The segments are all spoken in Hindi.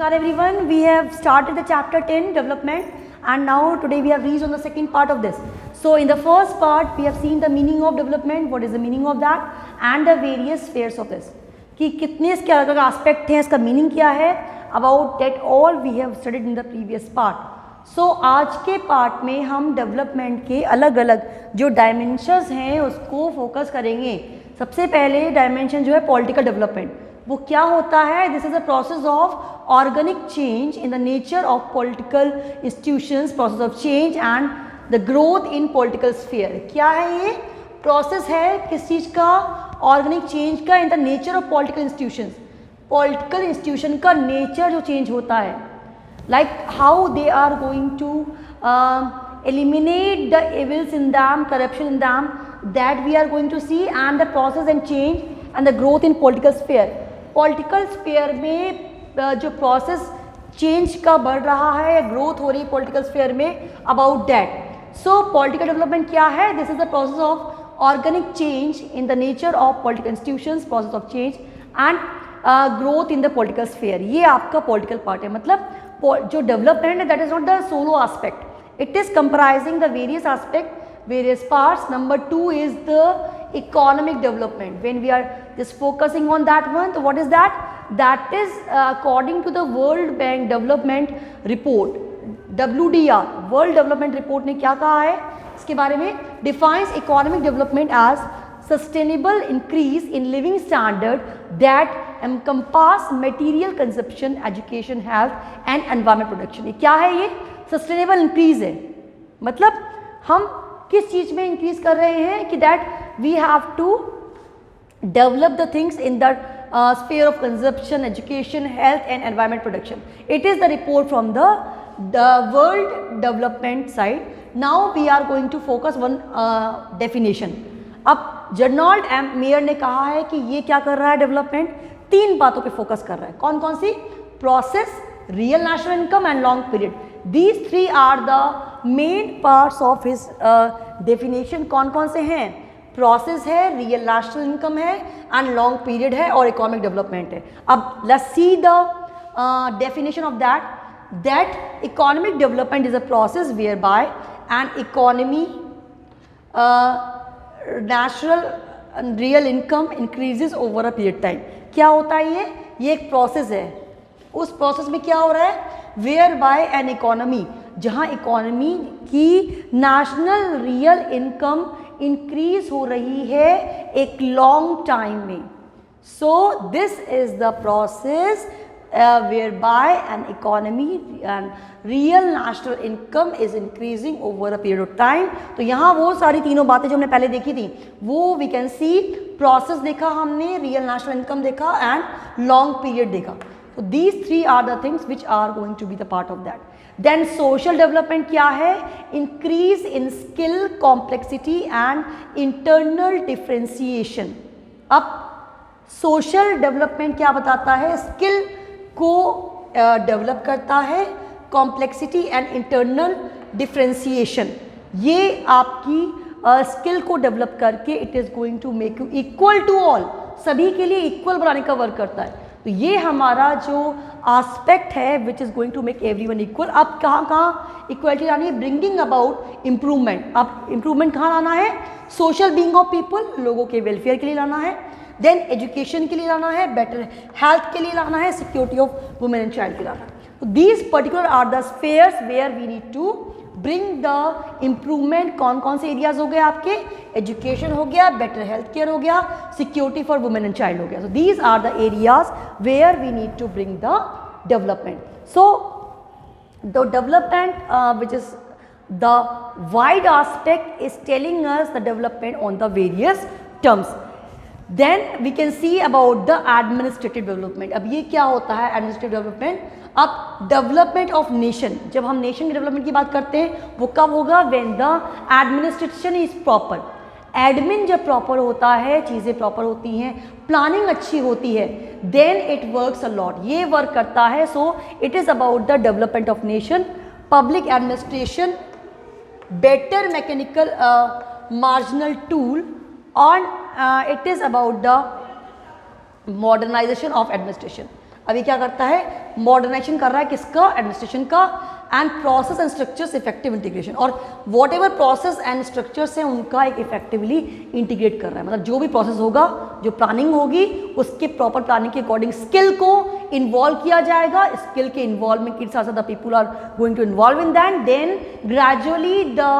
Namaskar everyone, we have started the chapter 10 development and now today we have reached on the second part of this. So in the first part we have seen the meaning of development, what is the meaning of that and the various spheres of this. कि कितने इसके अलग अलग aspect हैं, इसका meaning क्या है, about that all we have studied in the previous part. So आज के part में हम development के अलग अलग जो dimensions हैं उसको focus करेंगे. सबसे पहले dimension जो है political development. वो क्या होता है? This is a process of organic change in the nature of political institutions, process of change and the growth in political sphere. क्या है ये प्रोसेस? है किस चीज़ का? ऑर्गेनिक चेंज का in the nature of political institutions. Political institution का नेचर जो चेंज होता है, like how they are going to eliminate the evils in them, corruption in them, that we are going to see, and the process and change and the growth in political sphere. Political sphere में जो प्रोसेस चेंज का बढ़ रहा है या ग्रोथ हो रही है पॉलिटिकल स्फीयर में, about that. So political development क्या है? This is the process of organic change in the nature of political institutions, process of change and growth in the political sphere. ये आपका पॉलिटिकल पार्ट है. मतलब जो डेवलपमेंट है that is not the solo aspect, it is comprising the various aspect, various parts. Number 2 is the economic development. When we are just focusing on that one, so what is that? That is according to the World Bank Development Report, WDR, World Development Report ने क्या कहा है इसके बारे में? Defines economic development as sustainable increase in living standard that encompass material consumption, education, health and environment protection. ये क्या है? ये सस्टेनेबल इंक्रीज है. मतलब हम किस चीज़ में इंक्रीज कर रहे हैं कि that we have to develop the things in the sphere of consumption, education, health and environment protection. It is the report from the world development side. Now we are going to focus one definition. अब जर्नाल्ड एम मेयर ने कहा है कि ये क्या कर रहा है डेवलपमेंट? 3 बातों पे फोकस कर रहा है. कौन कौन सी? Process, real national income and long period. These 3 are the main parts of his definition. कौन कौन से हैं? प्रोसेस है, रियल नेशनल इनकम है एंड लॉन्ग पीरियड है और इकोनॉमिक डेवलपमेंट है. अब let's see the definition of that. That economic development is a process where by an economy natural real income increases over a period time. क्या होता है ये एक प्रोसेस है. उस प्रोसेस में क्या हो रहा है? वेयर बाय एन इकोनॉमी, जहाँ इकोनॉमी की नेशनल रियल इनकम इंक्रीज हो रही है एक लॉन्ग टाइम में. So this is the process where by an economy and real national income is increasing over a period of time. तो यहाँ वो सारी तीनों बातें जो हमने पहले देखी थी वो वी कैन सी. प्रोसेस देखा हमने, रियल नेशनल इनकम देखा एंड लॉन्ग पीरियड देखा. So these 3 are the things which are going to be the part of that. Then social development क्या है? Increase in skill, complexity and internal differentiation. अब social development क्या बताता है? Skill को develop करता है, complexity and internal differentiation. ये आपकी skill को develop करके it is going to make you equal to all. सभी के लिए equal बनाने का वर्क करता है. तो ये हमारा जो आस्पेक्ट है which is going to make everyone equal. अब कहाँ इक्वलिटी लानी है? Bringing about improvement. अब इम्प्रूवमेंट कहाँ लाना है? सोशल बीइंग ऑफ पीपल, लोगों के वेलफेयर के लिए लाना है. देन एजुकेशन के लिए लाना है, बेटर हेल्थ के लिए लाना है, security of women and child के लिए लाना है. तो these particular are the spheres where we need to bring the improvement. कौन कौन से एरियाज हो गए आपके? एजुकेशन हो गया, बेटर हेल्थ केयर हो गया, security for women and child हो गया. So these are the areas where we need to bring the development. So the development which is the wide aspect is telling us the development on the various terms. Then we can see about the administrative development. अब ये क्या होता है administrative development? अब डेवलपमेंट ऑफ नेशन, जब हम नेशन के डेवलपमेंट की बात करते हैं वो कब होगा? When the administration is proper. Admin जब प्रॉपर होता है, चीज़ें प्रॉपर होती हैं, प्लानिंग अच्छी होती है, then it works a lot. ये वर्क करता है. So it is about the development of nation, public administration, better mechanical marginal tool और it is about the modernization of administration. अभी क्या करता है, मॉडर्नाइजेशन कर रहा है किसका, एडमिनिस्ट्रेशन का, and process and structures effective integration, और whatever process and structures हैं उनका एक इफेक्टिवली इंटीग्रेट कर रहा है। मतलब जो भी प्रोसेस होगा, जो प्लानिंग होगी, उसके प्रॉपर प्लानिंग के अकॉर्डिंग स्किल को इन्वॉल्व किया जाएगा, स्किल के इन्वॉल्वमेंट के साथ the people are going to involve in that, then gradually the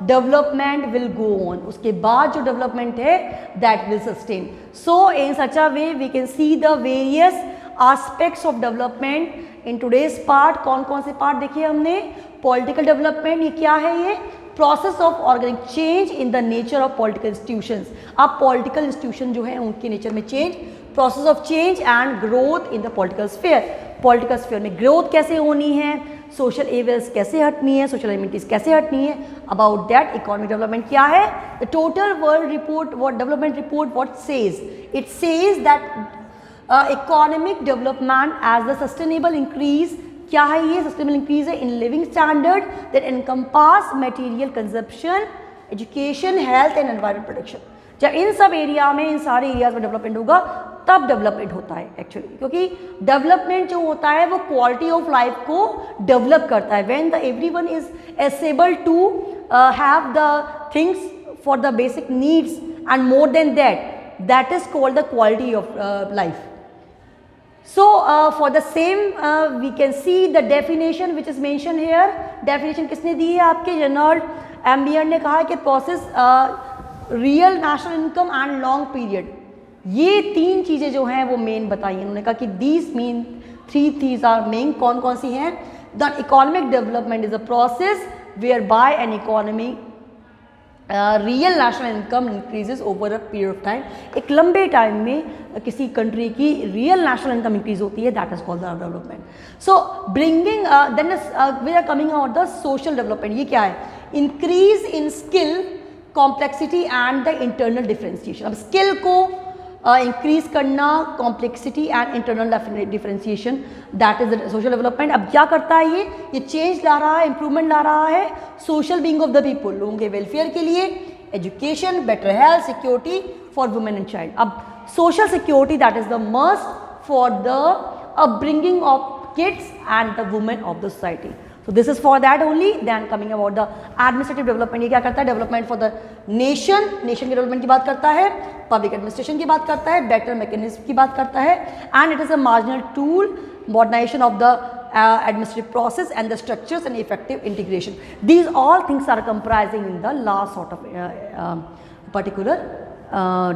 development will go on, उसके बाद जो डेवलपमेंट है that will sustain. So in such a way we can see the various aspects of development in today's part. कौन कौन से पार्ट देखिए हमने, पॉलिटिकल डेवलपमेंट, ये क्या है, ये process of organic change in the nature of political institutions. अब पॉलिटिकल इंस्टीट्यूशन जो है उनके नेचर में change, process of change and growth in the political sphere. Political sphere में ग्रोथ कैसे होनी है, सोशल एविल्स कैसे हटनी है, सोशल एमिनिटीज कैसे हटनी है, अबाउट दैट इकोनॉमिक डेवलपमेंट क्या है। The total world report, what development report what says, it says that economic development as the sustainable increase, क्या है ये, सस्टेनेबल इंक्रीज है in living standard that encompass material consumption, education, health and environment protection. जब इन सब एरिया में, इन सारे एरियाज में डेवलपमेंट होगा तब डेवलपमेंट होता है एक्चुअली, क्योंकि डेवलपमेंट जो होता है वो क्वालिटी ऑफ लाइफ को डेवलप करता है। When the everyone is able to have the things for the basic needs and more than that, that is called the quality of life. So for the same we can see the definition which is mentioned here. Definition किसने दी है आपके, रेनॉल्ड एम्बियर ने कहा है कि process real national income and long period, ये तीन चीज़ें जो हैं वो मेन बताई हैं। उन्होंने कहा कि these main three these are main, कौन कौन सी हैं, the economic development is a process where by an economy real national income increases over a period of time. एक लंबे टाइम में किसी कंट्री की रियल नेशनल इनकम इंक्रीज होती है, that is called the development. So bringing then we are coming out the social development, ये क्या है, increase in skill, complexity and the internal differentiation. अब स्किल को इंक्रीज करना, complexity and internal differentiation, that is the social development. अब क्या करता है ये चेंज ला रहा है, इंप्रूवमेंट ला रहा है social being of the people, लोगों के वेलफेयर के लिए, education, better health, security for women and child. अब social security that is the must for the upbringing of kids and the women of the society. So this is for that only. Then coming about the administrative development, ये क्या करता है, development for the nation, nation के डेवलपमेंट की बात करता है, पब्लिक एडमिनिस्ट्रेशन की बात करता है, बेटर मैकेनिज्म की बात करता है, and it is a marginal tool modernisation of the administrative process and the structures and effective integration. These all things are comprising in the last sort of particular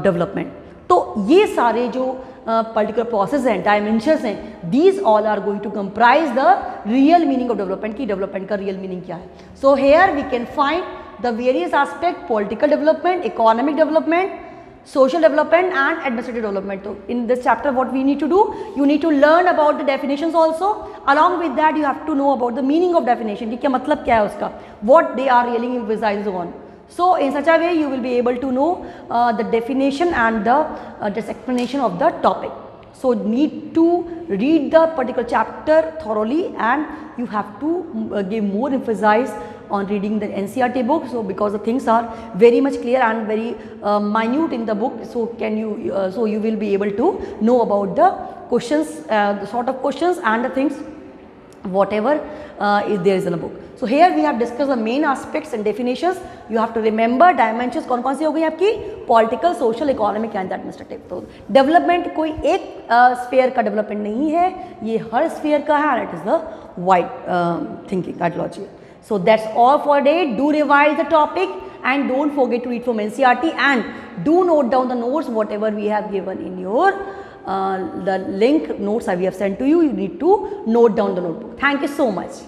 development. तो ये सारे जो पर्टिकुलर प्रोसेस हैं, डायमेंशंस हैं, these all are going to comprise the real meaning of development की डेवलपमेंट का रियल मीनिंग क्या है। So here we can find the various aspect, political development, economic development, social development and administrative development. So in this chapter what we need to do, you need to learn about the definitions also. Along with that you have to know about the meaning of definition, कि क्या मतलब क्या है उसका, what they are really emphasized on. So in such a way you will be able to know the definition and the just explanation of the topic. So need to read the particular chapter thoroughly and you have to give more emphasis on reading the NCERT book. So because the things are very much clear and very minute in the book, so so you will be able to know about the questions, the sort of questions and the things whatever is there is in a book. So here we have discussed the main aspects and definitions. You have to remember dimensions कौन कौन सी हो गई आपकी, political, social, economic and administrative. तो डेवलपमेंट कोई एक स्फीयर का डेवलपमेंट नहीं है, ये हर स्फीयर का है, it is the wide thinking ideology. So that's all for today. Do revise the topic and don't forget to read from NCERT and do note down the notes whatever we have given in your the link notes that we have sent to you. You need to note down the notebook. Thank you so much.